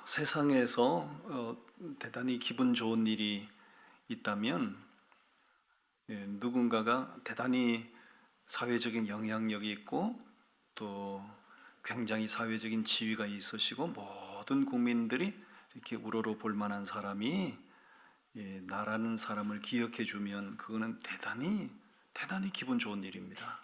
세상에서 대단히 기분 좋은 일이 있다면 누군가가 대단히 사회적인 영향력이 있고 또 굉장히 사회적인 지위가 있으시고 모든 국민들이 이렇게 우러러 볼 만한 사람이 나라는 사람을 기억해 주면 그거는 대단히 기분 좋은 일입니다.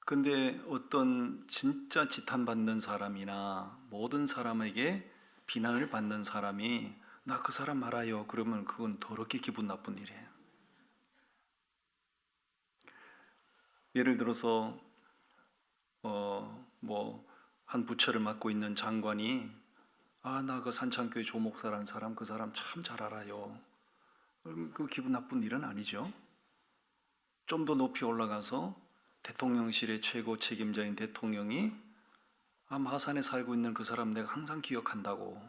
근데 어떤 진짜 지탄받는 사람이나 모든 사람에게 비난을 받는 사람이 나 그 사람 알아요 그러면 그건 더럽게 기분 나쁜 일이에요. 예를 들어서 한 부처를 맡고 있는 장관이 나 그 산창교회 조목사라는 사람 그 사람 참 잘 알아요. 그럼 그 기분 나쁜 일은 아니죠. 좀 더 높이 올라가서 대통령실의 최고 책임자인 대통령이 마산에 살고 있는 그 사람 내가 항상 기억한다고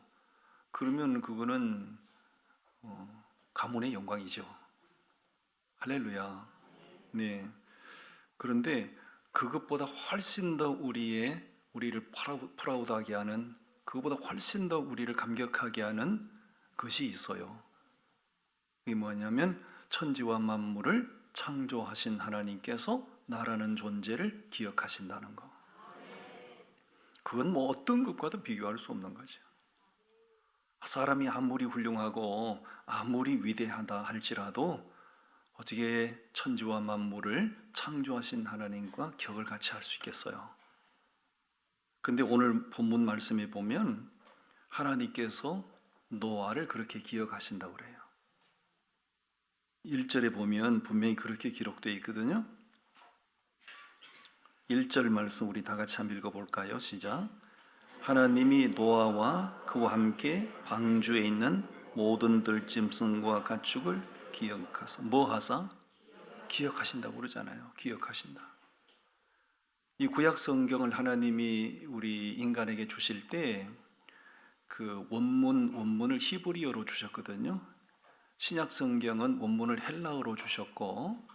그러면 그거는 가문의 영광이죠. 할렐루야. 네. 그런데 그것보다 훨씬 더 우리를 프라우드하게 하는, 그것보다 훨씬 더 우리를 감격하게 하는 것이 있어요. 그게 뭐냐면 천지와 만물을 창조하신 하나님께서 나라는 존재를 기억하신다는 거. 그건 뭐 어떤 것과도 비교할 수 없는 거죠. 사람이 아무리 훌륭하고 아무리 위대하다 할지라도 어떻게 천지와 만물을 창조하신 하나님과 격을 같이 할 수 있겠어요? 근데 오늘 본문 말씀에 보면 하나님께서 노아를 그렇게 기억하신다고 그래요. 1절에 보면 분명히 그렇게 기록되어 있거든요. 1절 말씀 우리 다 같이 한번 읽어볼까요? 시작. 하나님이 노아와 그와 함께 방주에 있는 모든 들짐승과 가축을 기억하사. 뭐 하사? 기억하신다고 그러잖아요. 기억하신다. 이 구약 성경을 하나님이 우리 인간에게 주실 때 그 원문을 히브리어로 주셨거든요. 신약 성경은 원문을 헬라어로 주셨고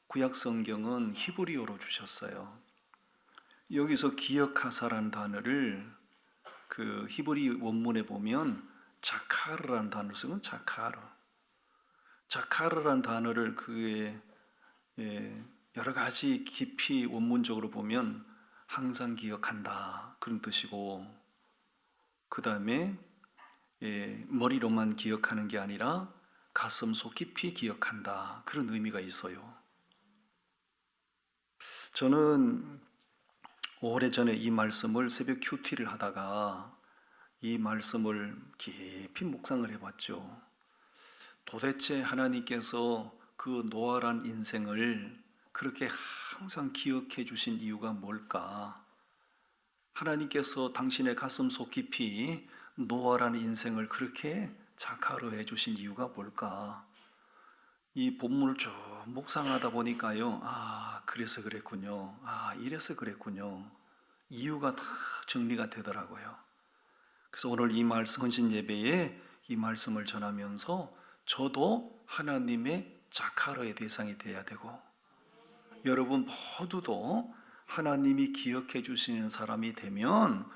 구약 성경은 히브리어로 주셨어요. 여기서 기억하사라는 단어를 그 히브리 원문에 보면 자카르라는 단어를 쓰면 자카르라는 단어를 그의 여러 가지 깊이 원문적으로 보면 항상 기억한다 그런 뜻이고, 그 다음에 머리로만 기억하는 게 아니라 가슴 속 깊이 기억한다 그런 의미가 있어요. 저는 오래전에 이 말씀을 새벽 큐티를 하다가 이 말씀을 깊이 묵상을 해봤죠. 도대체 하나님께서 그 노아란 인생을 그렇게 항상 기억해 주신 이유가 뭘까? 하나님께서 당신의 가슴 속 깊이 노아라는 인생을 그렇게 자카르해 주신 이유가 뭘까? 이 본문을 쭉 묵상하다 보니까요, 그래서 그랬군요. 이래서 그랬군요. 이유가 다 정리가 되더라고요. 그래서 오늘 이 말씀, 헌신 예배에 이 말씀을 전하면서 저도 하나님의 자카르의 대상이 돼야 되고, 여러분 모두도 하나님이 기억해 주시는 사람이 되면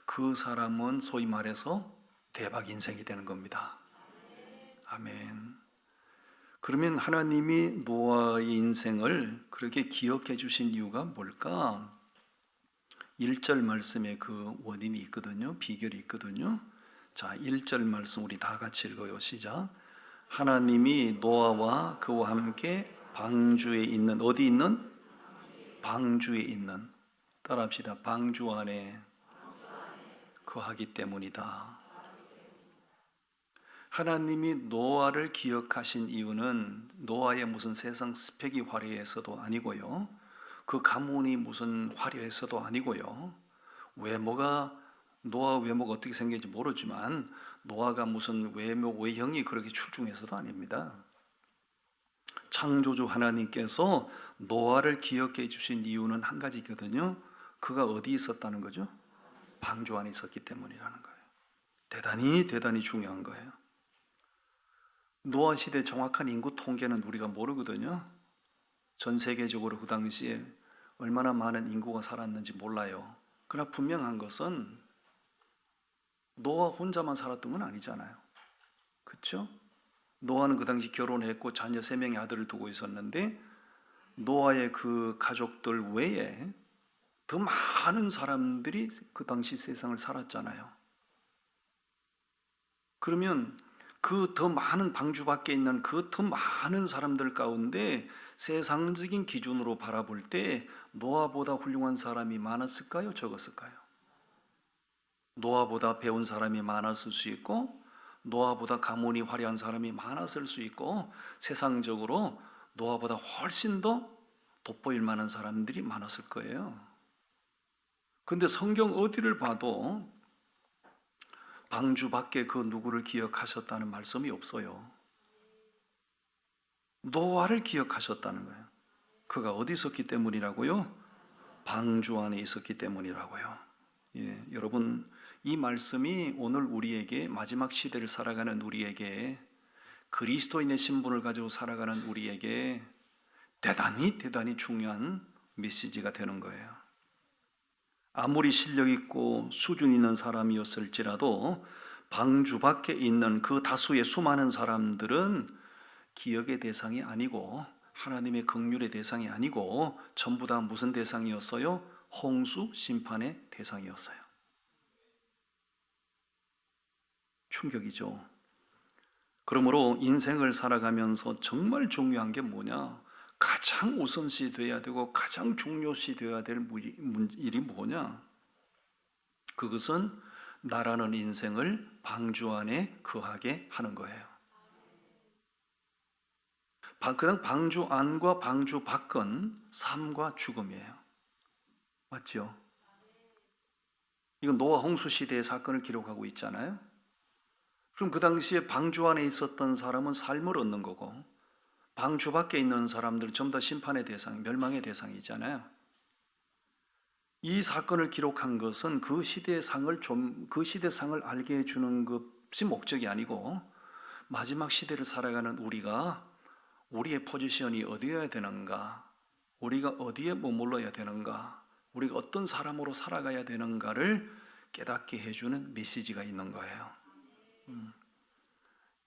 그 사람은 소위 말해서 대박 인생이 되는 겁니다. 아멘. 그러면 하나님이 노아의 인생을 그렇게 기억해 주신 이유가 뭘까? 1절 말씀에 그 원인이 있거든요. 비결이 있거든요. 자, 1절 말씀 우리 다 같이 읽어요. 시작. 하나님이 노아와 그와 함께 방주에 있는, 어디 있는? 방주에 있는. 따라합시다. 방주 안에 거하기 때문이다. 하나님이 노아를 기억하신 이유는 노아의 무슨 세상 스펙이 화려해서도 아니고요, 그 가문이 무슨 화려해서도 아니고요, 노아 외모가 어떻게 생겼는지 모르지만 노아가 무슨 외형이 그렇게 출중해서도 아닙니다. 창조주 하나님께서 노아를 기억해 주신 이유는 한 가지거든요. 그가 어디 있었다는 거죠? 방주 안에 있었기 때문이라는 거예요. 대단히 중요한 거예요. 노아 시대 정확한 인구 통계는 우리가 모르거든요. 전 세계적으로 그 당시에 얼마나 많은 인구가 살았는지 몰라요. 그러나 분명한 것은 노아 혼자만 살았던 건 아니잖아요. 그렇죠? 노아는 그 당시 결혼했고 자녀 3명의 아들을 두고 있었는데 노아의 그 가족들 외에 더 많은 사람들이 그 당시 세상을 살았잖아요. 그러면 그 더 많은 방주 밖에 있는 그 더 많은 사람들 가운데 세상적인 기준으로 바라볼 때 노아보다 훌륭한 사람이 많았을까요? 적었을까요? 노아보다 배운 사람이 많았을 수 있고 노아보다 가문이 화려한 사람이 많았을 수 있고 세상적으로 노아보다 훨씬 더 돋보일 만한 사람들이 많았을 거예요. 근데 성경 어디를 봐도 방주 밖에 그 누구를 기억하셨다는 말씀이 없어요. 노아를 기억하셨다는 거예요. 그가 어디 있었기 때문이라고요? 방주 안에 있었기 때문이라고요. 예, 여러분, 이 말씀이 오늘 우리에게 마지막 시대를 살아가는 우리에게 그리스도인의 신분을 가지고 살아가는 우리에게 대단히 중요한 메시지가 되는 거예요. 아무리 실력 있고 수준 있는 사람이었을지라도 방주 밖에 있는 그 다수의 수많은 사람들은 기억의 대상이 아니고 하나님의 긍휼의 대상이 아니고 전부 다 무슨 대상이었어요? 홍수 심판의 대상이었어요. 충격이죠. 그러므로 인생을 살아가면서 정말 중요한 게 뭐냐? 가장 우선시 되어야 되고 가장 중요시 되어야 될 일이 뭐냐? 그것은 나라는 인생을 방주 안에 거하게 하는 거예요. 그냥 방주 안과 방주 밖은 삶과 죽음이에요. 맞죠? 이건 노아 홍수 시대의 사건을 기록하고 있잖아요. 그럼 그 당시에 방주 안에 있었던 사람은 삶을 얻는 거고 방주 밖에 있는 사람들은 전부 다 심판의 대상, 멸망의 대상이잖아요. 이 사건을 기록한 것은 그 시대의 상을 알게 해주는 것이 목적이 아니고 마지막 시대를 살아가는 우리가 우리의 포지션이 어디여야 되는가, 우리가 어디에 머물러야 되는가, 우리가 어떤 사람으로 살아가야 되는가를 깨닫게 해주는 메시지가 있는 거예요.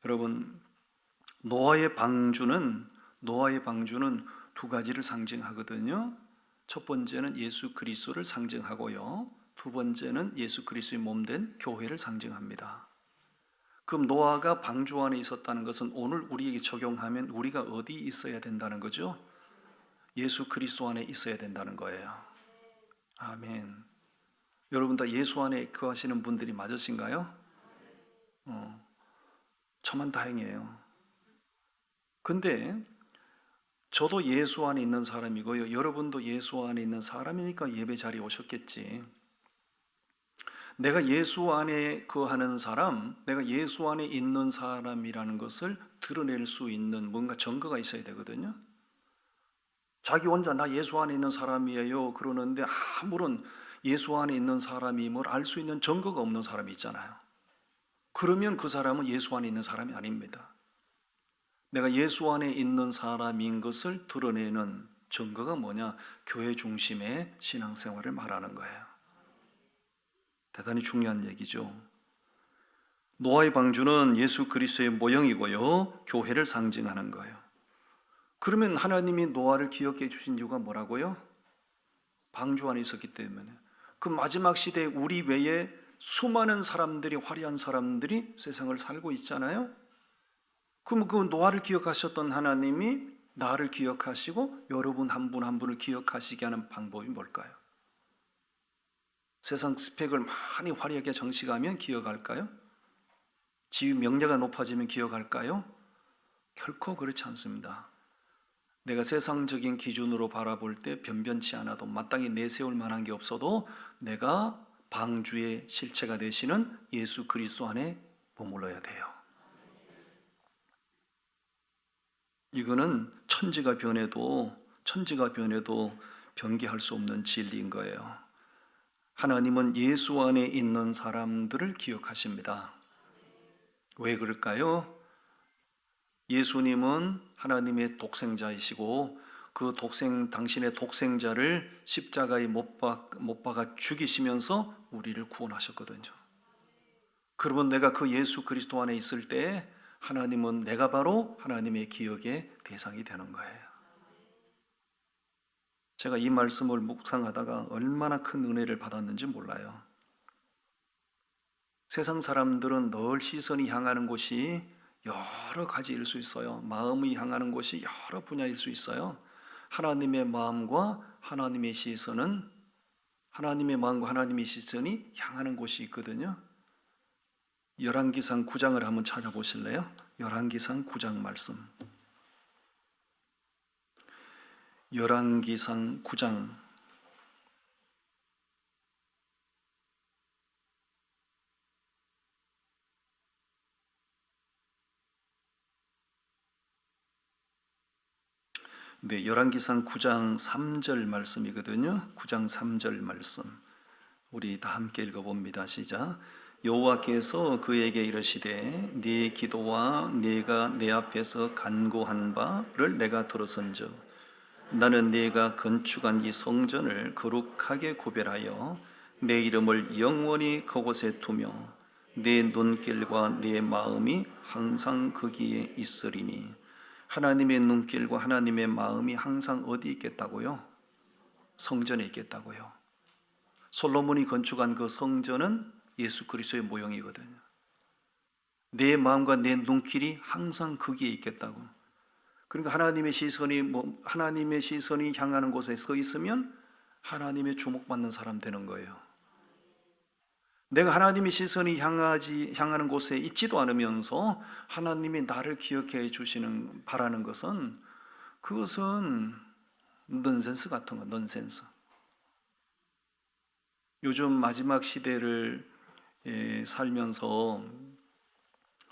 여러분, 노아의 방주는 두 가지를 상징하거든요. 첫 번째는 예수 그리스도를 상징하고요. 두 번째는 예수 그리스도의 몸된 교회를 상징합니다. 그럼 노아가 방주 안에 있었다는 것은 오늘 우리에게 적용하면 우리가 어디 있어야 된다는 거죠? 예수 그리스도 안에 있어야 된다는 거예요. 아멘. 여러분 다 예수 안에 거하시는 분들이 맞으신가요? 저만 다행이에요. 근데 저도 예수 안에 있는 사람이고요. 여러분도 예수 안에 있는 사람이니까 예배 자리에 오셨겠지. 내가 예수 안에 거하는 사람, 내가 예수 안에 있는 사람이라는 것을 드러낼 수 있는 뭔가 증거가 있어야 되거든요. 자기 혼자 나 예수 안에 있는 사람이에요 그러는데 아무런 예수 안에 있는 사람임을 알 수 있는 증거가 없는 사람이 있잖아요. 그러면 그 사람은 예수 안에 있는 사람이 아닙니다. 내가 예수 안에 있는 사람인 것을 드러내는 증거가 뭐냐? 교회 중심의 신앙생활을 말하는 거예요. 대단히 중요한 얘기죠. 노아의 방주는 예수 그리스도의 모형이고요, 교회를 상징하는 거예요. 그러면 하나님이 노아를 기억해 주신 이유가 뭐라고요? 방주 안에 있었기 때문에. 그 마지막 시대에 우리 외에 수많은 사람들이, 화려한 사람들이 세상을 살고 있잖아요. 그럼 그 노아를 기억하셨던 하나님이 나를 기억하시고 여러분 한 분 한 분을 기억하시게 하는 방법이 뭘까요? 세상 스펙을 많이 화려하게 장식하면 기억할까요? 지위 명예가 높아지면 기억할까요? 결코 그렇지 않습니다. 내가 세상적인 기준으로 바라볼 때 변변치 않아도 마땅히 내세울 만한 게 없어도 내가 방주의 실체가 되시는 예수 그리스도 안에 머물러야 돼요. 이거는 천지가 변해도 변개할 수 없는 진리인 거예요. 하나님은 예수 안에 있는 사람들을 기억하십니다. 왜 그럴까요? 예수님은 하나님의 독생자이시고 그 당신의 독생자를 십자가에 못 박아 죽이시면서 우리를 구원하셨거든요. 그러면 내가 그 예수 그리스도 안에 있을 때 하나님은 내가 바로 하나님의 기억의 대상이 되는 거예요. 제가 이 말씀을 묵상하다가 얼마나 큰 은혜를 받았는지 몰라요. 세상 사람들은 늘 시선이 향하는 곳이 여러 가지일 수 있어요. 마음이 향하는 곳이 여러 분야일 수 있어요. 하나님의 마음과 하나님의 시선은 하나님의 마음과 하나님의 시선이 향하는 곳이 있거든요. 열왕기상 9장을 한번 찾아보실래요? 열왕기상 9장 말씀. 열왕기상 9장 네, 열왕기상 9장 3절 말씀이거든요. 9장 3절 말씀. 우리 다 함께 읽어봅니다. 시작. 여호와께서 그에게 이르시되 네 기도와 네가 내 앞에서 간구한 바를 내가 들었은즉 나는 네가 건축한 이 성전을 거룩하게 구별하여 내 이름을 영원히 그곳에 두며 내 눈길과 내 마음이 항상 거기에 있으리니. 하나님의 눈길과 하나님의 마음이 항상 어디 있겠다고요? 성전에 있겠다고요. 솔로몬이 건축한 그 성전은 예수 그리스도의 모형이거든요. 내 마음과 내 눈길이 항상 거기에 있겠다고. 그러니까 하나님의 시선이 향하는 곳에 서 있으면 하나님의 주목받는 사람 되는 거예요. 내가 하나님의 시선이 향하는 곳에 있지도 않으면서 하나님이 나를 기억해 주시는 바라는 것은 그것은 넌센스 같은 거, 넌센스. 요즘 마지막 시대를 살면서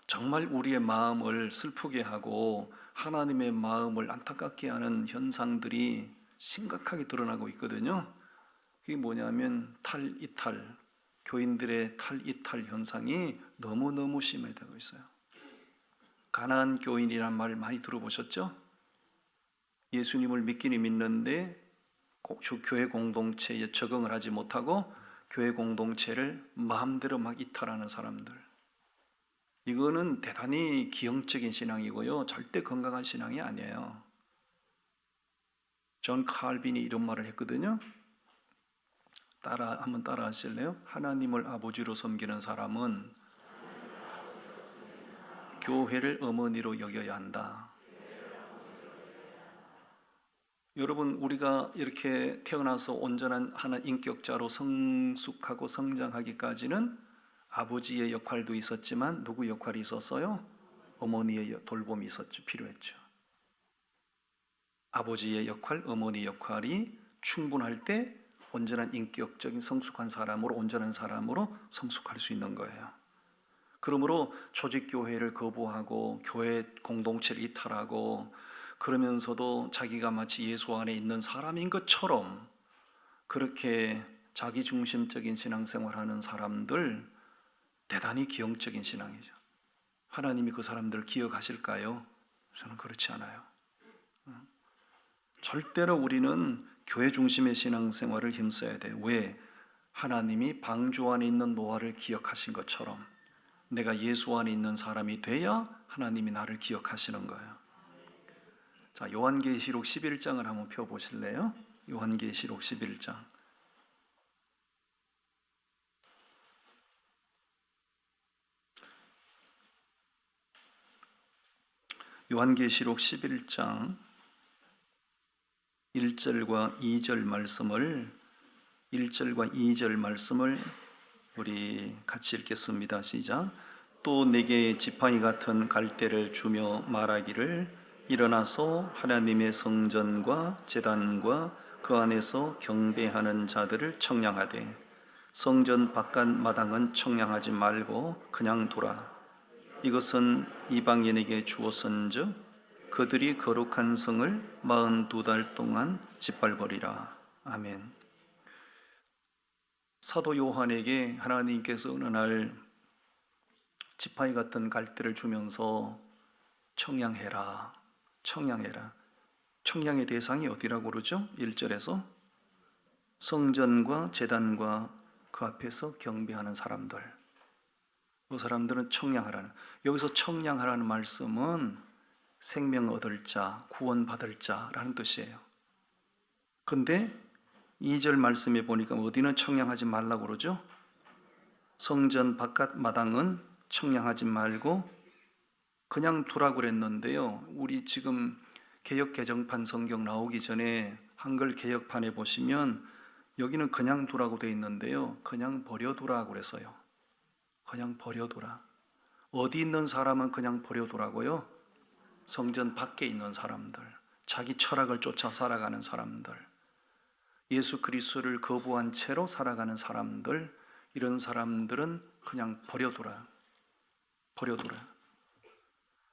정말 우리의 마음을 슬프게 하고 하나님의 마음을 안타깝게 하는 현상들이 심각하게 드러나고 있거든요. 그게 뭐냐면 탈이탈, 교인들의 탈이탈 현상이 너무너무 심해지고 있어요. 가나안 교인이란 말 많이 들어보셨죠? 예수님을 믿기는 믿는데 교회 공동체에 적응을 하지 못하고 교회 공동체를 마음대로 막 이탈하는 사람들. 이거는 대단히 기형적인 신앙이고요. 절대 건강한 신앙이 아니에요. 존 칼빈이 이런 말을 했거든요. 한번 따라 하실래요? 하나님을 아버지로 섬기는 사람은 교회를 어머니로 여겨야 한다. 여러분, 우리가 이렇게 태어나서 온전한 하나 인격자로 성숙하고 성장하기까지는 아버지의 역할도 있었지만 누구 역할이 있었어요? 어머니의 돌봄이 필요했죠. 아버지의 역할, 어머니 역할이 충분할 때 온전한 인격적인 성숙한 사람으로, 온전한 사람으로 성숙할 수 있는 거예요. 그러므로 조직교회를 거부하고 교회 공동체를 이탈하고 그러면서도 자기가 마치 예수 안에 있는 사람인 것처럼 그렇게 자기중심적인 신앙생활하는 사람들, 대단히 기형적인 신앙이죠. 하나님이 그 사람들을 기억하실까요? 저는 그렇지 않아요. 절대로 우리는 교회 중심의 신앙생활을 힘써야 돼요. 왜? 하나님이 방주 안에 있는 노아를 기억하신 것처럼 내가 예수 안에 있는 사람이 돼야 하나님이 나를 기억하시는 거예요. 자, 요한계시록 11장을 한번 펴보실래요? 요한계시록 11장. 요한계시록 11장 1절과 2절 말씀을 우리 같이 읽겠습니다. 시작. 또 내게 지팡이 같은 갈대를 주며 말하기를 일어나서 하나님의 성전과 제단과 그 안에서 경배하는 자들을 청량하되 성전 바깥 마당은 청량하지 말고 그냥 두라. 이것은 이방인에게 주었은즉 그들이 거룩한 성을 42달 동안 짓밟으리라. 아멘. 사도 요한에게 하나님께서 어느 날 지팡이 같은 갈대를 주면서 청량해라. 청량의 대상이 어디라고 그러죠? 1절에서 성전과 제단과 그 앞에서 경배하는 사람들. 그 사람들은 청량하라는, 여기서 청량하라는 말씀은 생명 얻을 자, 구원 받을 자라는 뜻이에요. 근데 2절 말씀에 보니까 어디는 청량하지 말라고 그러죠? 성전 바깥 마당은 청량하지 말고 그냥 두라고 그랬는데요. 우리 지금 개역 개정판 성경 나오기 전에 한글 개역판에 보시면 여기는 그냥 두라고 돼 있는데요. 그냥 버려두라고 그랬어요. 그냥 버려두라. 어디 있는 사람은 그냥 버려두라고요? 성전 밖에 있는 사람들, 자기 철학을 쫓아 살아가는 사람들, 예수 그리스도를 거부한 채로 살아가는 사람들, 이런 사람들은 그냥 버려두라. 버려두라.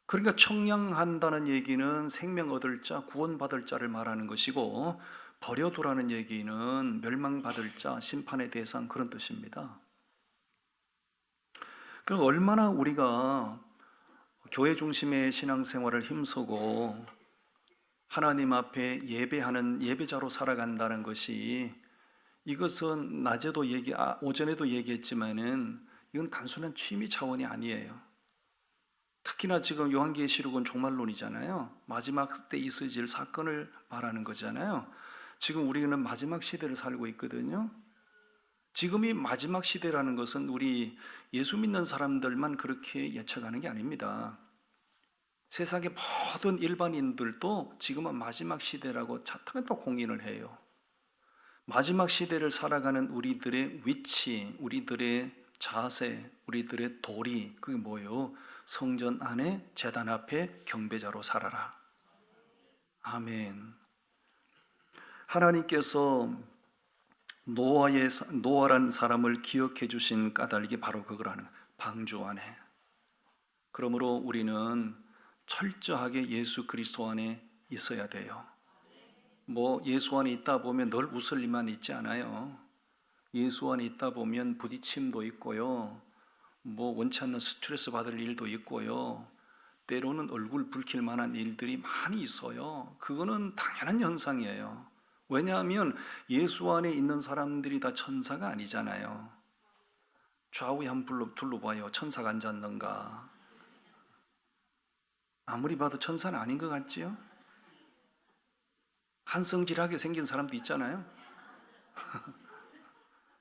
그러니까 청량한다는 얘기는 생명 얻을 자, 구원받을 자를 말하는 것이고, 버려두라는 얘기는 멸망받을 자, 심판의 대상, 그런 뜻입니다. 그럼 얼마나 우리가 교회 중심의 신앙생활을 힘쓰고 하나님 앞에 예배하는 예배자로 살아간다는 것이, 이것은 낮에도 오전에도 얘기했지만은 이건 단순한 취미 차원이 아니에요. 특히나 지금 요한계시록은 종말론이잖아요. 마지막 때 있어질 사건을 말하는 거잖아요. 지금 우리는 마지막 시대를 살고 있거든요. 지금이 마지막 시대라는 것은 우리 예수 믿는 사람들만 그렇게 예측하는 게 아닙니다. 세상의 모든 일반인들도 지금은 마지막 시대라고 차트면서 공인을 해요. 마지막 시대를 살아가는 우리들의 위치, 우리들의 자세, 우리들의 도리, 그게 뭐예요? 성전 안에 제단 앞에 경배자로 살아라. 아멘. 하나님께서 노아란 사람을 기억해 주신 까닭이 바로 그거라는, 방주 안에. 그러므로 우리는 철저하게 예수 그리스도 안에 있어야 돼요. 뭐 예수 안에 있다 보면 늘 웃을 일만 있지 않아요. 예수 안에 있다 보면 부딪힘도 있고요, 뭐 원치 않는 스트레스 받을 일도 있고요, 때로는 얼굴 붉힐 만한 일들이 많이 있어요. 그거는 당연한 현상이에요. 왜냐하면 예수 안에 있는 사람들이 다 천사가 아니잖아요. 좌우에 한번 둘러봐요. 천사가 앉았는가? 아무리 봐도 천사는 아닌 것 같지요? 한성질하게 생긴 사람도 있잖아요.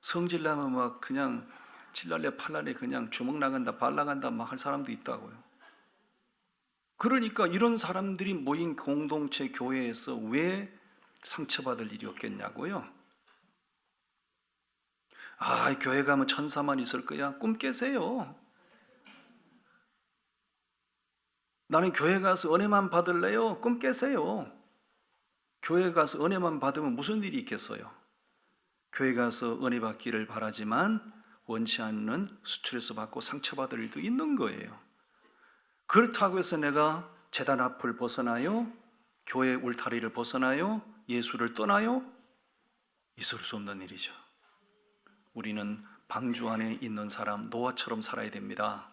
성질나면 막 그냥 칠날래 팔날래 그냥 주먹 나간다 발 나간다 막 할 사람도 있다고요. 그러니까 이런 사람들이 모인 공동체 교회에서 왜 상처받을 일이 없겠냐고요. 교회 가면 천사만 있을 거야. 꿈 깨세요. 나는 교회 가서 은혜만 받을래요. 꿈 깨세요. 교회 가서 은혜만 받으면 무슨 일이 있겠어요? 교회 가서 은혜 받기를 바라지만 원치 않는 스트레스 받고 상처받을 일도 있는 거예요. 그렇다고 해서 내가 제단 앞을 벗어나요? 교회 울타리를 벗어나요? 예수를 떠나요? 있을 수 없는 일이죠. 우리는 방주 안에 있는 사람, 노아처럼 살아야 됩니다.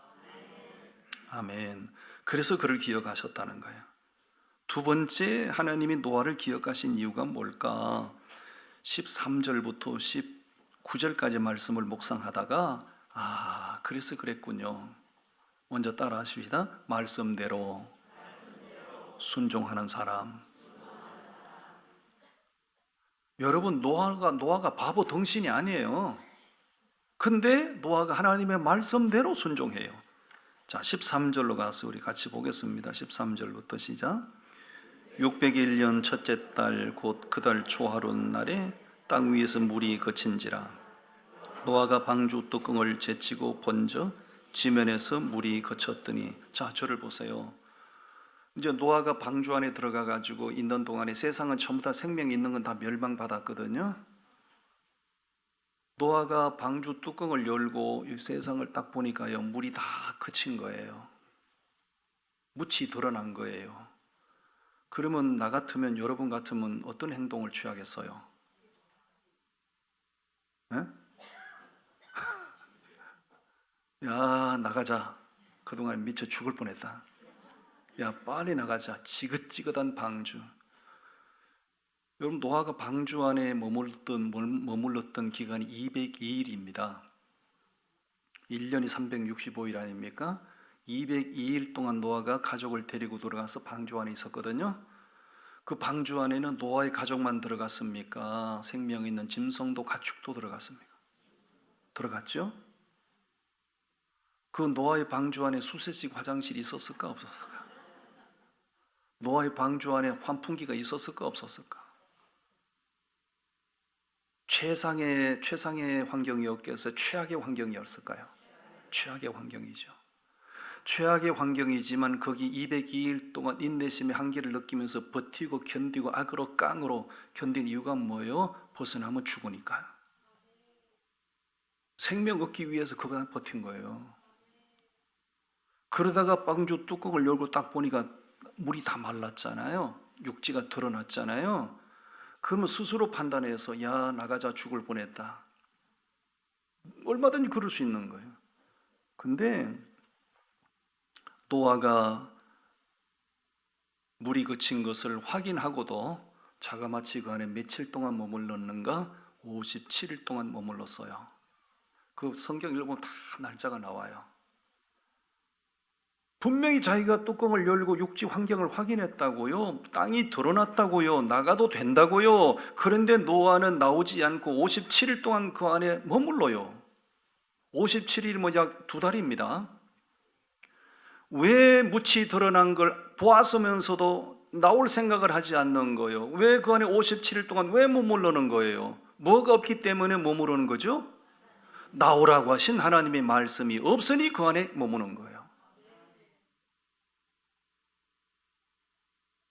아멘. 그래서 그를 기억하셨다는 거예요. 두 번째, 하나님이 노아를 기억하신 이유가 뭘까? 13절부터 19절까지 말씀을 묵상하다가 그래서 그랬군요. 먼저 따라 하십시다. 말씀대로 순종하는 사람. 여러분, 노아가 바보 덩신이 아니에요. 근데 노아가 하나님의 말씀대로 순종해요. 자, 13절로 가서 우리 같이 보겠습니다. 13절부터 시작. 601년 첫째 달 곧 그 달 초하룻 날에 땅 위에서 물이 그친지라. 노아가 방주 뚜껑을 제치고 번져 지면에서 물이 그쳤더니, 자, 저를 보세요. 이제 노아가 방주 안에 들어가 가지고 있는 동안에 세상은 전부 다 생명이 있는 건 다 멸망받았거든요. 노아가 방주 뚜껑을 열고 이 세상을 딱 보니까요, 물이 다 그친 거예요. 묻이 드러난 거예요. 그러면 나 같으면, 여러분 같으면 어떤 행동을 취하겠어요? 네? 야, 나가자. 그동안 미쳐 죽을 뻔했다. 야, 빨리 나가자. 지긋지긋한 방주. 여러분, 노아가 방주 안에 머물렀던 기간이 202일입니다. 1년이 365일 아닙니까? 202일 동안 노아가 가족을 데리고 들어가서 방주 안에 있었거든요. 그 방주 안에는 노아의 가족만 들어갔습니까? 생명 있는 짐승도 가축도 들어갔습니까? 들어갔죠? 그 노아의 방주 안에 수세식 화장실이 있었을까 없었을까? 노아의 방주 안에 환풍기가 있었을까 없었을까? 최상의 환경이었겠어요? 최악의 환경이었을까요? 최악의 환경이죠. 최악의 환경이지만 거기 202일 동안 인내심의 한계를 느끼면서 버티고 견디고 악으로 깡으로 견딘 이유가 뭐예요? 벗어나면 죽으니까요. 생명 얻기 위해서 그거 버틴 거예요. 그러다가 방주 뚜껑을 열고 딱 보니까 물이 다 말랐잖아요. 육지가 드러났잖아요. 그러면 스스로 판단해서 야 나가자 죽을 뻔했다. 얼마든지 그럴 수 있는 거예요. 근데 노아가 물이 그친 것을 확인하고도 자그마치 그 안에 며칠 동안 머물렀는가? 57일 동안 머물렀어요. 그 성경 읽으면 다 날짜가 나와요. 분명히 자기가 뚜껑을 열고 육지 환경을 확인했다고요. 땅이 드러났다고요. 나가도 된다고요. 그런데 노아는 나오지 않고 57일 동안 그 안에 머물러요. 57일 약 2달입니다. 왜 묻이 드러난 걸 보았으면서도 나올 생각을 하지 않는 거예요? 왜 그 안에 57일 동안 왜 머무르는 거예요? 뭐가 없기 때문에 머무르는 거죠? 나오라고 하신 하나님의 말씀이 없으니 그 안에 머무는 거예요.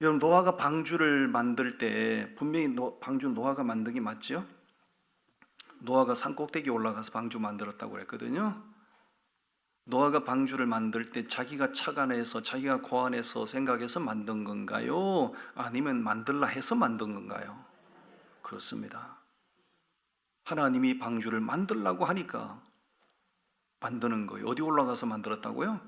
여러분, 노아가 방주를 만들 때 분명히 방주 노아가 만든 게 맞죠? 노아가 산꼭대기에 올라가서 방주 만들었다고 그랬거든요. 노아가 방주를 만들 때 자기가 착안해서 자기가 고안해서 생각해서 만든 건가요? 아니면 만들라 해서 만든 건가요? 그렇습니다. 하나님이 방주를 만들라고 하니까 만드는 거예요. 어디 올라가서 만들었다고요?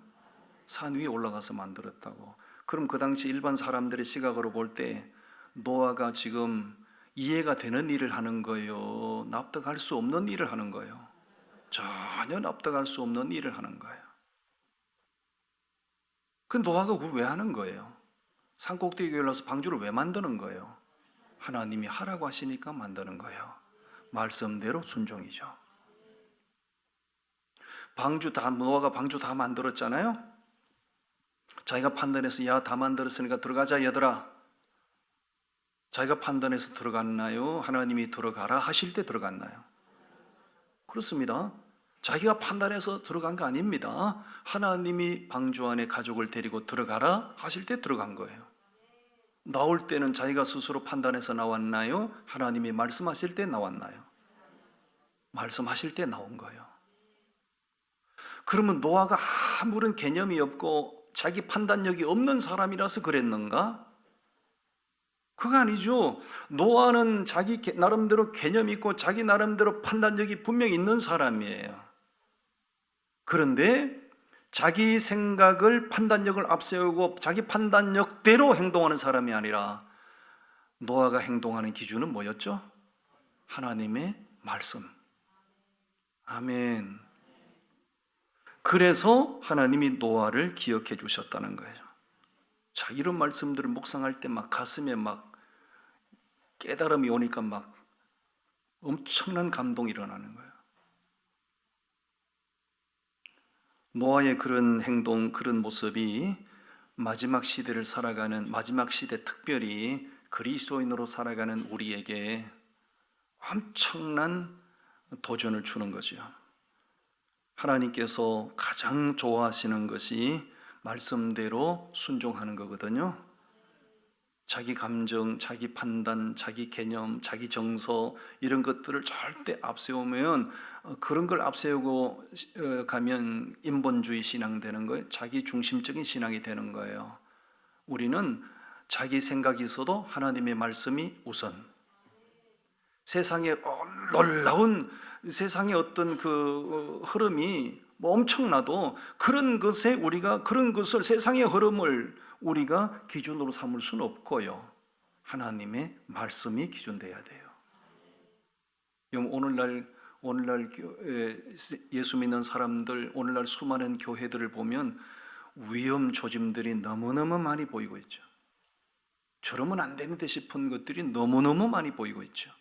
산 위에 올라가서 만들었다고. 그럼 그 당시 일반 사람들의 시각으로 볼 때 노아가 지금 이해가 되는 일을 하는 거예요? 납득할 수 없는 일을 하는 거예요? 전혀 납득할 수 없는 일을 하는 거예요. 그 노아가 그걸 왜 하는 거예요? 산꼭대기에 올라서 방주를 왜 만드는 거예요? 하나님이 하라고 하시니까 만드는 거예요. 말씀대로 순종이죠. 노아가 방주 다 만들었잖아요. 자기가 판단해서 야 다 만들었으니까 들어가자 얘들아. 자기가 판단해서 들어갔나요? 하나님이 들어가라 하실 때 들어갔나요? 그렇습니다. 자기가 판단해서 들어간 거 아닙니다. 하나님이 방주 안에 가족을 데리고 들어가라 하실 때 들어간 거예요. 나올 때는 자기가 스스로 판단해서 나왔나요? 하나님이 말씀하실 때 나왔나요? 말씀하실 때 나온 거예요. 그러면 노아가 아무런 개념이 없고 자기 판단력이 없는 사람이라서 그랬는가? 그거 아니죠. 노아는 자기 나름대로 개념이 있고 자기 나름대로 판단력이 분명히 있는 사람이에요. 그런데 자기 생각을 판단력을 앞세우고 자기 판단력대로 행동하는 사람이 아니라 노아가 행동하는 기준은 뭐였죠? 하나님의 말씀. 아멘. 그래서 하나님이 노아를 기억해 주셨다는 거예요. 자, 이런 말씀들을 묵상할 때 막 가슴에 막 깨달음이 오니까 막 엄청난 감동이 일어나는 거예요. 노아의 그런 행동, 그런 모습이 마지막 시대를 살아가는, 마지막 시대 특별히 그리스도인으로 살아가는 우리에게 엄청난 도전을 주는 거죠. 하나님께서 가장 좋아하시는 것이 말씀대로 순종하는 거거든요. 자기 감정, 자기 판단, 자기 개념, 자기 정서 이런 것들을 절대 앞세우면 그런 걸 앞세우고 가면 인본주의 신앙 되는 거예요. 자기 중심적인 신앙이 되는 거예요. 우리는 자기 생각이 있어도 하나님의 말씀이 우선. 세상에 놀라운 세상의 어떤 그 흐름이 엄청나도 그런 것에 우리가 그런 것을 세상의 흐름을 우리가 기준으로 삼을 수는 없고요. 하나님의 말씀이 기준돼야 돼요. 오늘날 오늘날 예수 믿는 사람들, 오늘날 수많은 교회들을 보면 위험 조짐들이 너무너무 많이 보이고 있죠. 저러면 안 되는데 싶은 것들이 너무너무 많이 보이고 있죠.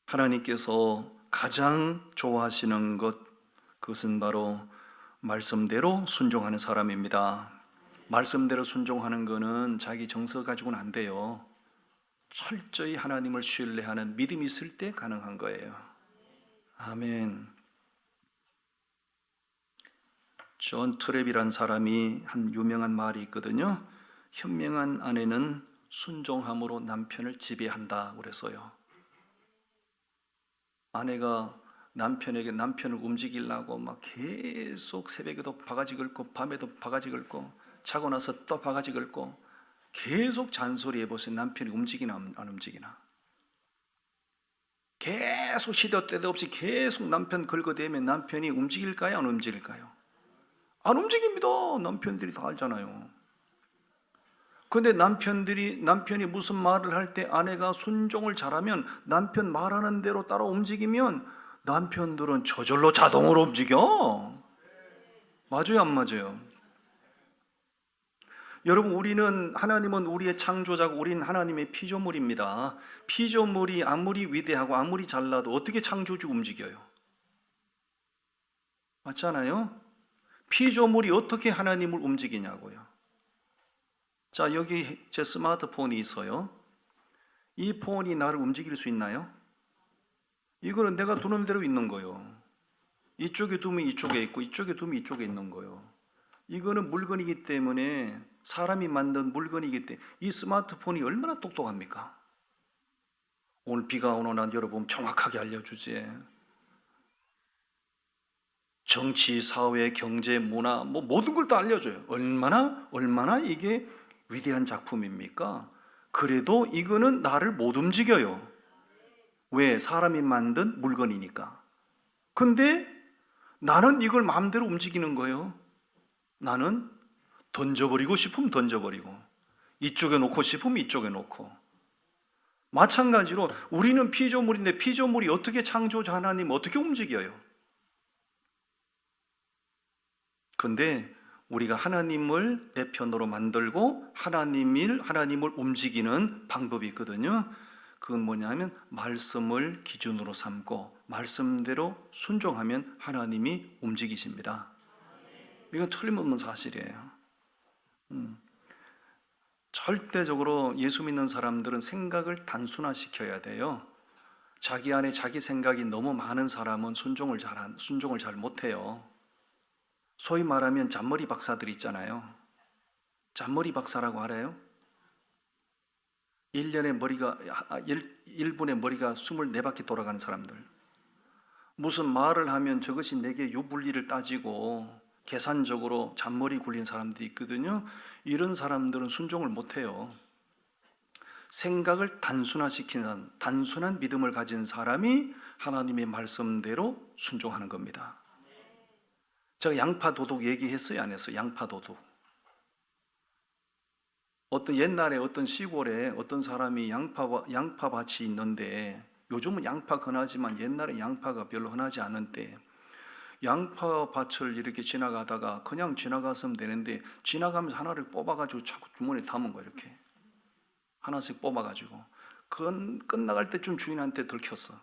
하나님께서 가장 좋아하시는 것, 그것은 바로 말씀대로 순종하는 사람입니다. 말씀대로 순종하는 것은 자기 정서 가지고는 안 돼요. 철저히 하나님을 신뢰하는 믿음이 있을 때 가능한 거예요. 아멘. 존 트랩이란 사람이 한 유명한 말이 있거든요. 현명한 아내는 순종함으로 남편을 지배한다 그래서요. 아내가 남편을 움직이려고 막 계속 새벽에도 바가지 긁고 밤에도 바가지 긁고 자고 나서 또 바가지 긁고 계속 잔소리 해보세요. 남편이 움직이나 안 움직이나. 계속 시도 때도 없이 계속 남편 긁어대면 남편이 움직일까요? 안 움직일까요? 안 움직입니다. 남편들이 다 알잖아요. 근데 남편이 무슨 말을 할 때 아내가 순종을 잘하면, 남편 말하는 대로 따라 움직이면 남편들은 저절로 자동으로 움직여. 맞아요, 안 맞아요? 여러분, 하나님은 우리의 창조자고 우리는 하나님의 피조물입니다. 피조물이 아무리 위대하고 아무리 잘나도 어떻게 창조주 움직여요? 맞잖아요? 피조물이 어떻게 하나님을 움직이냐고요. 자, 여기 제 스마트폰이 있어요. 이 폰이 나를 움직일 수 있나요? 이거는 내가 두는 대로 있는 거예요. 이쪽에 두면 이쪽에 있고 이쪽에 두면 이쪽에 있는 거예요. 이거는 물건이기 때문에, 사람이 만든 물건이기 때문에 이 스마트폰이 얼마나 똑똑합니까? 오늘 비가 오는 여러분 정확하게 알려주지. 정치, 사회, 경제, 문화 모든 걸 다 알려줘요. 얼마나 이게 위대한 작품입니까? 그래도 이거는 나를 못 움직여요. 왜? 사람이 만든 물건이니까. 근데 나는 이걸 마음대로 움직이는 거예요. 나는 던져버리고 싶으면 던져버리고, 이쪽에 놓고 싶으면 이쪽에 놓고. 마찬가지로 우리는 피조물인데 피조물이 어떻게 창조자 하나님 어떻게 움직여요? 근데 우리가 하나님을 내 편으로 만들고 하나님을 움직이는 방법이 있거든요. 그건 뭐냐면 말씀을 기준으로 삼고 말씀대로 순종하면 하나님이 움직이십니다. 이건 틀림없는 사실이에요. 절대적으로 예수 믿는 사람들은 생각을 단순화시켜야 돼요. 자기 안에 자기 생각이 너무 많은 사람은 순종을 잘 못해요. 소위 말하면 잔머리 박사들 있잖아요. 잔머리 박사라고 알아요? 1분에 머리가 24바퀴 돌아가는 사람들. 무슨 말을 하면 저것이 내게 유불리를 따지고 계산적으로 잔머리 굴린 사람들이 있거든요. 이런 사람들은 순종을 못해요. 생각을 단순화시키는 단순한 믿음을 가진 사람이 하나님의 말씀대로 순종하는 겁니다. 제가 양파 도둑 얘기했어요, 안 했어요? 양파 도둑. 옛날에 어떤 시골에 어떤 사람이 양파밭이 있는데, 요즘은 양파 흔하지만 옛날에 양파가 별로 흔하지 않은데, 양파밭을 이렇게 지나가다가 그냥 지나갔으면 되는데 지나가면서 하나를 뽑아가지고 자꾸 주머니에 담은 거예요. 이렇게 하나씩 뽑아가지고 그건 끝나갈 때쯤 주인한테 들켰어.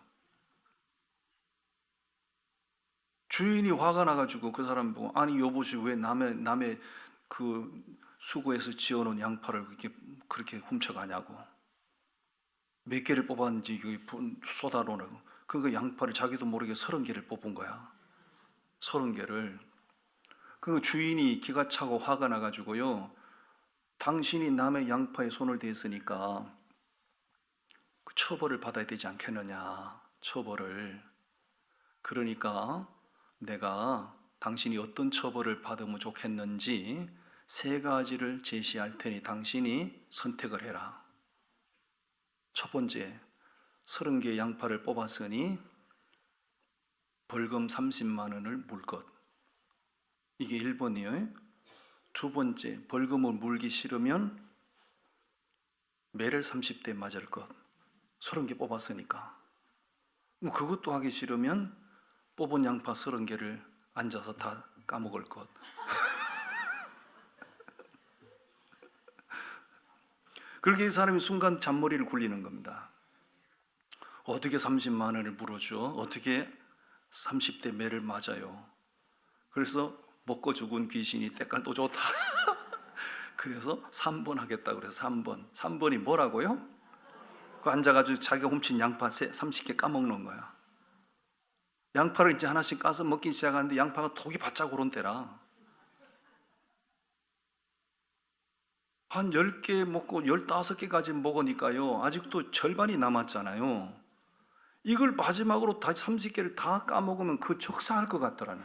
주인이 화가 나가지고 그 사람 보고, 아니 여보시 왜 남의 그 수고해서 지어놓은 양파를 그렇게 훔쳐가냐고. 몇 개를 뽑았는지 쏟아놓으라고. 그 양파를 자기도 모르게 30개를 뽑은 거야. 30개를. 그 주인이 기가 차고 화가 나가지고요, 당신이 남의 양파에 손을 댔으니까 그 처벌을 받아야 되지 않겠느냐. 처벌을. 그러니까 내가 당신이 어떤 처벌을 받으면 좋겠는지 3가지를 제시할 테니 당신이 선택을 해라. 첫 번째, 30개 양파를 뽑았으니 벌금 30만 원을 물 것. 이게 1번이에요. 두 번째, 벌금을 물기 싫으면 매를 30대 맞을 것. 30개 뽑았으니까. 뭐 그것도 하기 싫으면 뽑은 양파 30개를 앉아서 다 까먹을 것. 그렇게 이 사람이 순간 잔머리를 굴리는 겁니다. 어떻게 30만 원을 물어줘? 어떻게 30대 매를 맞아요? 그래서 먹고 죽은 귀신이 때깔 또 좋다. 그래서 3번 하겠다고 그래서 3번. 3번이 뭐라고요? 그 앉아가지고 자기가 훔친 양파 30개 까먹는 거야. 양파를 이제 하나씩 까서 먹기 시작하는데 양파가 독이 바짝 오른 때라. 한 10개 먹고 15개까지 먹으니까요. 아직도 절반이 남았잖아요. 이걸 마지막으로 다 30개를 다 까먹으면 그 적사할 것 같더라네.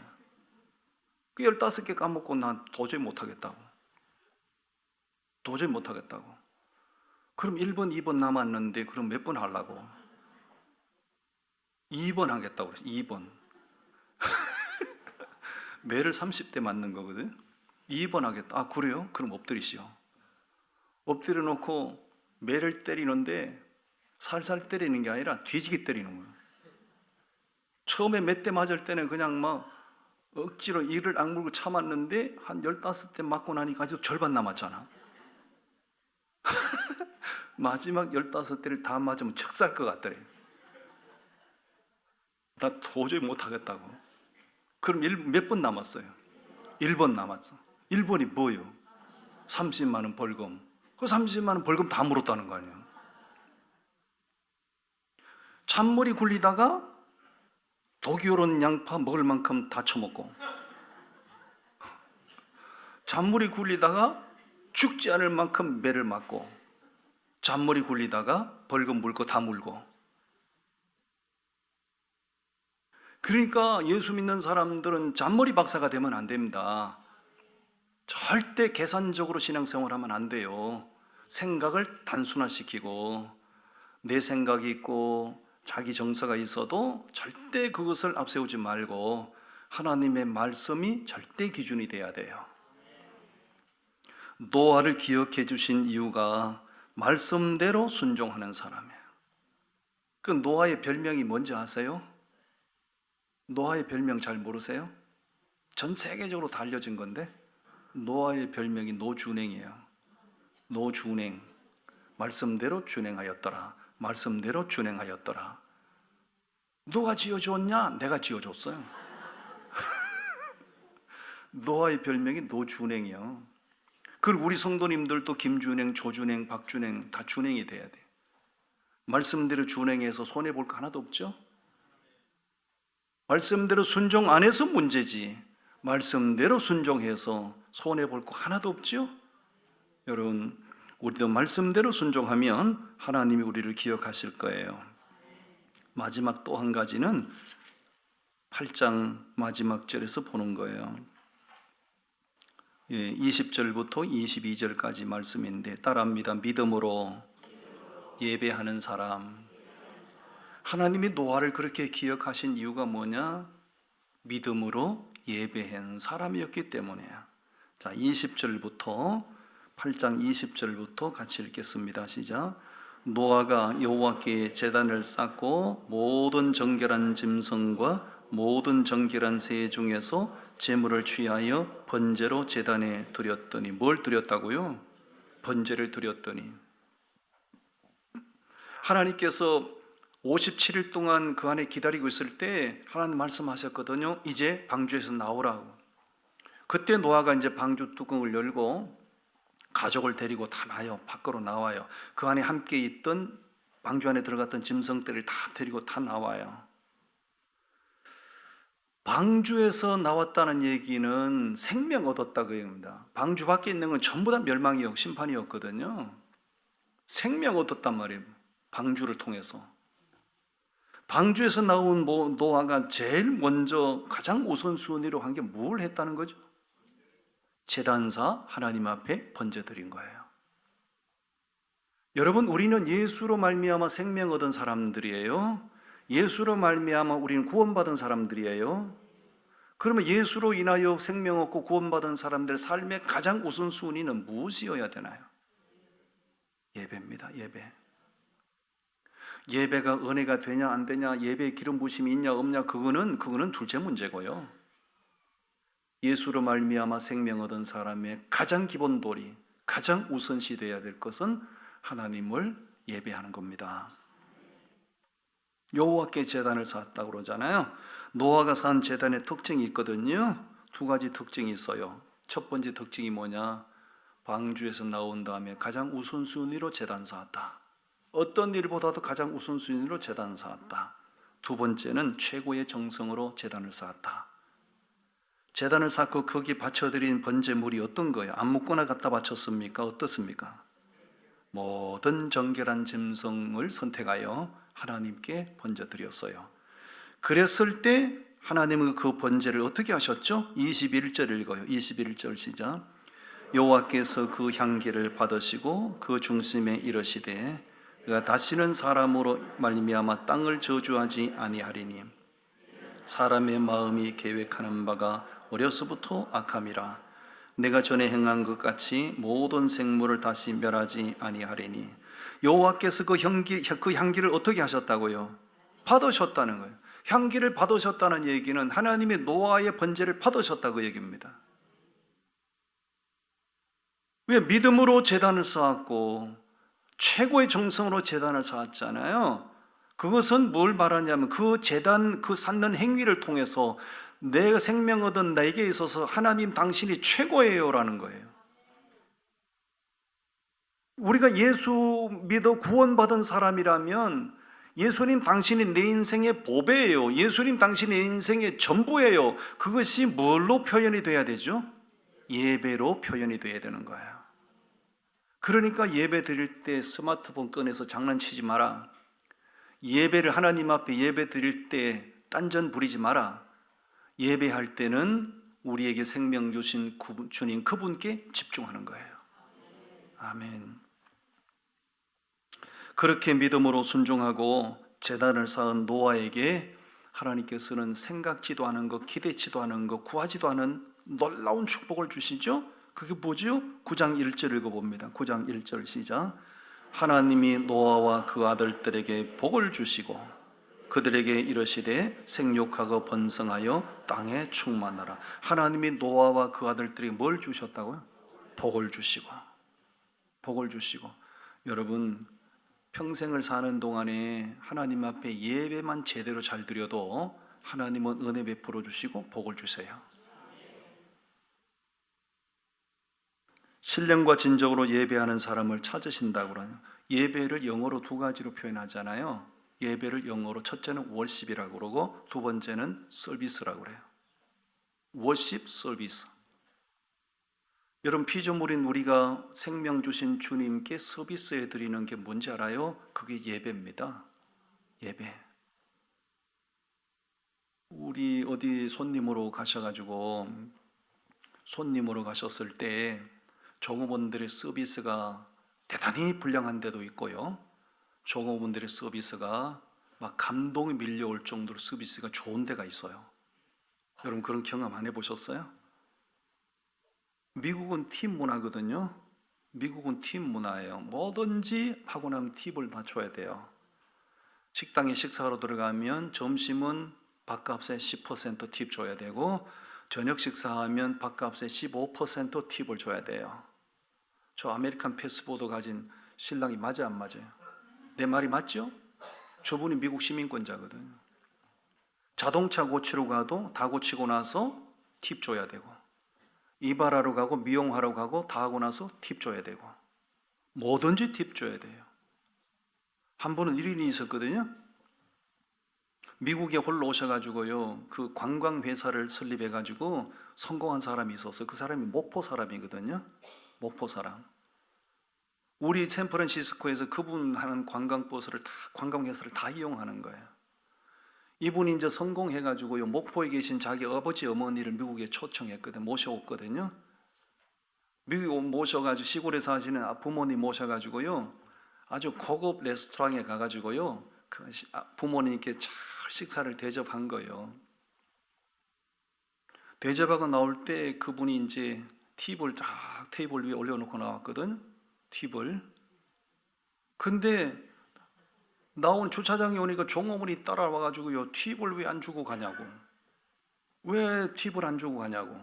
그 15개 까먹고 난 도저히 못하겠다고. 도저히 못하겠다고. 그럼 1번, 2번 남았는데 그럼 몇 번 하려고? 2번 하겠다고 그랬어. 2번. 매를 30대 맞는 거거든. 2번 하겠다. 아 그래요? 그럼 엎드리시오. 엎드려 놓고 매를 때리는데 살살 때리는 게 아니라 뒤지게 때리는 거예요. 처음에 몇 대 맞을 때는 그냥 막 억지로 이를 악물고 참았는데 한 15대 맞고 나니까 아주 절반 남았잖아. 마지막 15대를 다 맞으면 척살 것 같더래. 나 도저히 못하겠다고. 그럼 몇 번 남았어요? 1번 남았어. 1번이 뭐예요? 30만 원 벌금. 그 30만 원 벌금 다 물었다는 거 아니에요? 잔머리 굴리다가 독이 오른 양파 먹을 만큼 다 처먹고, 잔머리 굴리다가 죽지 않을 만큼 매를 맞고, 잔머리 굴리다가 벌금 물 거 다 물고. 그러니까 예수 믿는 사람들은 잔머리 박사가 되면 안 됩니다. 절대 계산적으로 신앙생활하면 안 돼요. 생각을 단순화시키고 내 생각이 있고 자기 정서가 있어도 절대 그것을 앞세우지 말고 하나님의 말씀이 절대 기준이 돼야 돼요. 노아를 기억해 주신 이유가 말씀대로 순종하는 사람이에요. 그 노아의 별명이 뭔지 아세요? 노아의 별명 잘 모르세요? 전 세계적으로 다 알려진 건데 노아의 별명이 노준행이에요. 노준행. 말씀대로 준행하였더라. 말씀대로 준행하였더라. 누가 지어줬냐? 내가 지어줬어요. 노아의 별명이 노준행이요. 그리고 우리 성도님들도 김준행, 조준행, 박준행 다 준행이 돼야 돼. 말씀대로 준행해서 손해볼 거 하나도 없죠? 말씀대로 순종 안 해서 문제지 말씀대로 순종해서 손해볼 거 하나도 없죠? 여러분, 우리도 말씀대로 순종하면 하나님이 우리를 기억하실 거예요. 마지막 또 한 가지는 8장 마지막 절에서 보는 거예요. 20절부터 22절까지 말씀인데 따라합니다. 믿음으로 예배하는 사람. 하나님이 노아를 그렇게 기억하신 이유가 뭐냐? 믿음으로 예배한 사람이었기 때문이에요. 자, 20절부터 8장 20절부터 같이 읽겠습니다. 시작. 노아가 여호와께 제단을 쌓고 모든 정결한 짐승과 모든 정결한 새 중에서 제물을 취하여 번제로 제단에 드렸더니 뭘 드렸다고요? 번제를 드렸더니 하나님께서 57일 동안 그 안에 기다리고 있을 때 하나님 말씀하셨거든요. 이제 방주에서 나오라고. 그때 노아가 이제 방주 뚜껑을 열고 가족을 데리고 다 나요. 밖으로 나와요. 그 안에 함께 있던 방주 안에 들어갔던 짐승들을 다 데리고 다 나와요. 방주에서 나왔다는 얘기는 생명 얻었다 그 얘기입니다. 방주 밖에 있는 건 전부 다 멸망이었고 심판이었거든요. 생명 얻었단 말이에요. 방주를 통해서. 방주에서 나온 노아가 제일 먼저 가장 우선순위로 한 게 뭘 했다는 거죠? 제단사 하나님 앞에 번제드린 거예요. 여러분, 우리는 예수로 말미암아 생명 얻은 사람들이에요. 예수로 말미암아 우리는 구원받은 사람들이에요. 그러면 예수로 인하여 생명 얻고 구원받은 사람들 삶의 가장 우선순위는 무엇이어야 되나요? 예배입니다. 예배. 예배가 은혜가 되냐 안 되냐, 예배에 기름 부심이 있냐 없냐, 그거는 둘째 문제고요. 예수로 말미암아 생명 얻은 사람의 가장 기본 도리, 가장 우선시 되어야 될 것은 하나님을 예배하는 겁니다. 여호와께 제단을 쌓았다고 그러잖아요. 노아가 쌓은 제단의 특징이 있거든요. 두 가지 특징이 있어요. 첫 번째 특징이 뭐냐? 방주에서 나온 다음에 가장 우선순위로 제단 쌓았다. 어떤 일보다도 가장 우선순위로 제단을 쌓았다. 두 번째는 최고의 정성으로 제단을 쌓았다. 제단을 쌓고 거기에 바쳐드린 번제물이 어떤 거예요? 아무거나 갖다 바쳤습니까? 어떻습니까? 모든 정결한 짐승을 선택하여 하나님께 번제드렸어요. 그랬을 때 하나님은 그 번제를 어떻게 하셨죠? 21절 읽어요. 21절 시작. 여호와께서 그 향기를 받으시고 그 중심에 이르시되 그가 다시는 사람으로 말미암아 땅을 저주하지 아니하리니 사람의 마음이 계획하는 바가 어려서부터 악함이라. 내가 전에 행한 것 같이 모든 생물을 다시 멸하지 아니하리니. 여호와께서 그 향기를 어떻게 하셨다고요? 받으셨다는 거예요. 향기를 받으셨다는 얘기는 하나님의 노아의 번제를 받으셨다고 얘기입니다. 왜? 믿음으로 제단을 쌓았고 최고의 정성으로 제단을 쌓았잖아요. 그것은 뭘 말하냐면 그 제단, 그 쌓는 행위를 통해서 내가 생명 얻은 나에게 있어서 하나님 당신이 최고예요라는 거예요. 우리가 예수 믿어 구원받은 사람이라면 예수님 당신이 내 인생의 보배예요. 예수님 당신이 내 인생의 전부예요. 그것이 뭘로 표현이 돼야 되죠? 예배로 표현이 돼야 되는 거예요. 그러니까 예배 드릴 때 스마트폰 꺼내서 장난치지 마라. 예배를 하나님 앞에 예배 드릴 때 딴전 부리지 마라. 예배할 때는 우리에게 생명 주신 주님 그분께 집중하는 거예요. 아멘. 그렇게 믿음으로 순종하고 제단을 쌓은 노아에게 하나님께서는 생각지도 않은 것, 기대치도 않은 것, 구하지도 않은 놀라운 축복을 주시죠. 그게 뭐죠? 9장 1절 읽어봅니다. 9장 1절 시작. 하나님이 노아와 그 아들들에게 복을 주시고 그들에게 이르시되 생육하고 번성하여 땅에 충만하라. 하나님이 노아와 그 아들들에게 뭘 주셨다고요? 복을 주시고. 복을 주시고. 여러분 평생을 사는 동안에 하나님 앞에 예배만 제대로 잘 드려도 하나님은 은혜 베풀어 주시고 복을 주세요. 신령과 진정으로 예배하는 사람을 찾으신다고 그러요. 예배를 영어로 두 가지로 표현하잖아요. 예배를 영어로 첫째는 월십이라고 그러고 두 번째는 서비스라고 그래요. 워십 서비스. 여러분 피조물인 우리가 생명 주신 주님께 서비스해 드리는 게 뭔지 알아요? 그게 예배입니다. 예배. 우리 어디 손님으로 가셨을 때 종업원들의 서비스가 대단히 불량한 데도 있고요. 종업원들의 서비스가 막 감동이 밀려올 정도로 서비스가 좋은 데가 있어요. 여러분 그런 경험 안 해보셨어요? 미국은 팁 문화거든요. 미국은 팁 문화예요. 뭐든지 하고 나면 팁을 다 줘야 돼요. 식당에 식사하러 들어가면 점심은 밥값의 10% 팁 줘야 되고 저녁 식사하면 밥값의 15% 팁을 줘야 돼요. 저 아메리칸 패스포드 가진 신랑이 맞아 안 맞아요? 내 말이 맞죠? 저분이 미국 시민권자거든요. 자동차 고치러 가도 다 고치고 나서 팁 줘야 되고 이발하러 가고 미용하러 가고 다 하고 나서 팁 줘야 되고 뭐든지 팁 줘야 돼요. 한 분은 일인이 있었거든요. 미국에 홀로 오셔가지고요 그 관광회사를 설립해가지고 성공한 사람이 있었어요. 그 사람이 목포 사람이거든요. 목포 사람. 우리 샌프란시스코에서 그분 하는 관광회사를 다 이용하는 거예요. 이분이 이제 성공해가지고요 목포에 계신 자기 아버지 어머니를 미국에 초청했거든요. 모셔왔거든요. 미국에 모셔가지고 시골에 사시는 부모님 모셔가지고요 아주 고급 레스토랑에 가가지고요 그 부모님께 잘 식사를 대접한 거예요. 대접하고 나올 때 그분이 이제 팁을 쫙 테이블 위에 올려놓고 나왔거든. 팁을. 근데 나온 주차장에 오니까 종업원이 따라와가지고요, 팁을 왜 안 주고 가냐고. 왜 팁을 안 주고 가냐고.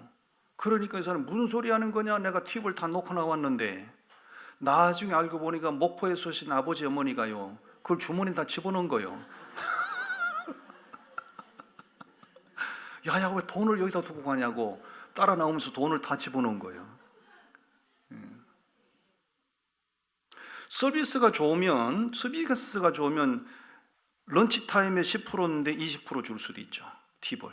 그러니까 이 사람 무슨 소리 하는 거냐, 내가 팁을 다 놓고 나왔는데. 나중에 알고 보니까 목포에서 오신 아버지 어머니가요, 그걸 주머니 다 집어넣은 거예요. 야야, 왜 돈을 여기다 두고 가냐고 따라 나오면서 돈을 다 집어넣은 거예요. 서비스가 좋으면 런치 타임에 10%인데 20% 줄 수도 있죠, 팁을.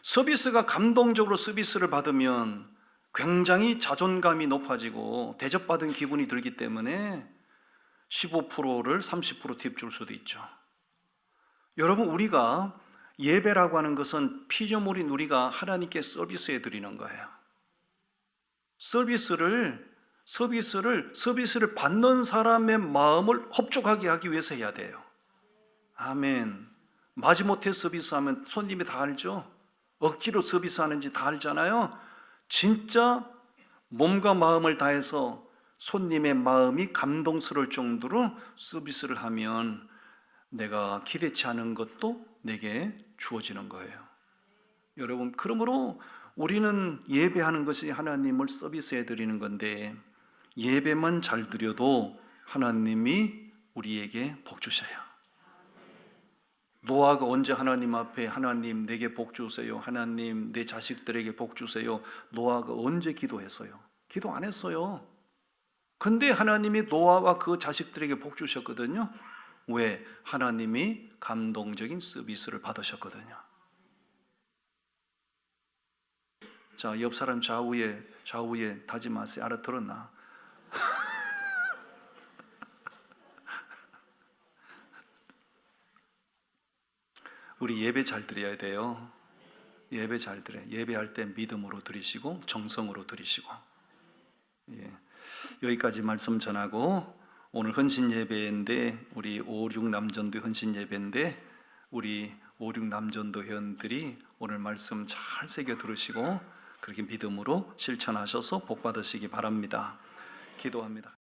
서비스가 감동적으로 서비스를 받으면 굉장히 자존감이 높아지고 대접받은 기분이 들기 때문에 15%를 30% 팁 줄 수도 있죠. 여러분, 우리가 예배라고 하는 것은 피조물인 우리가 하나님께 서비스해 드리는 거예요. 서비스를 받는 사람의 마음을 흡족하게 하기 위해서 해야 돼요. 아멘. 마지못해 서비스하면 손님이 다 알죠. 억지로 서비스하는지 다 알잖아요. 진짜 몸과 마음을 다해서 손님의 마음이 감동스러울 정도로 서비스를 하면 내가 기대치 않은 것도 내게 주어지는 거예요. 여러분, 그러므로 우리는 예배하는 것이 하나님을 서비스해 드리는 건데, 예배만 잘 드려도 하나님이 우리에게 복 주셔요. 노아가 언제 하나님 앞에 하나님 내게 복 주세요, 하나님 내 자식들에게 복 주세요, 노아가 언제 기도했어요? 기도 안 했어요. 근데 하나님이 노아와 그 자식들에게 복 주셨거든요. 왜? 하나님이 감동적인 서비스를 받으셨거든요. 자, 옆 사람 좌우에 다짐하세요. 알아들었나? 우리 예배 잘 드려야 돼요. 예배 잘 드려요. 예배할 때 믿음으로 드리시고 정성으로 드리시고. 예. 여기까지 말씀 전하고, 오늘 헌신 예배인데 우리 5, 6 남전도 헌신 예배인데 우리 5, 6 남전도 회원들이 오늘 말씀 잘 새겨 들으시고 그렇게 믿음으로 실천하셔서 복 받으시기 바랍니다. 기도합니다.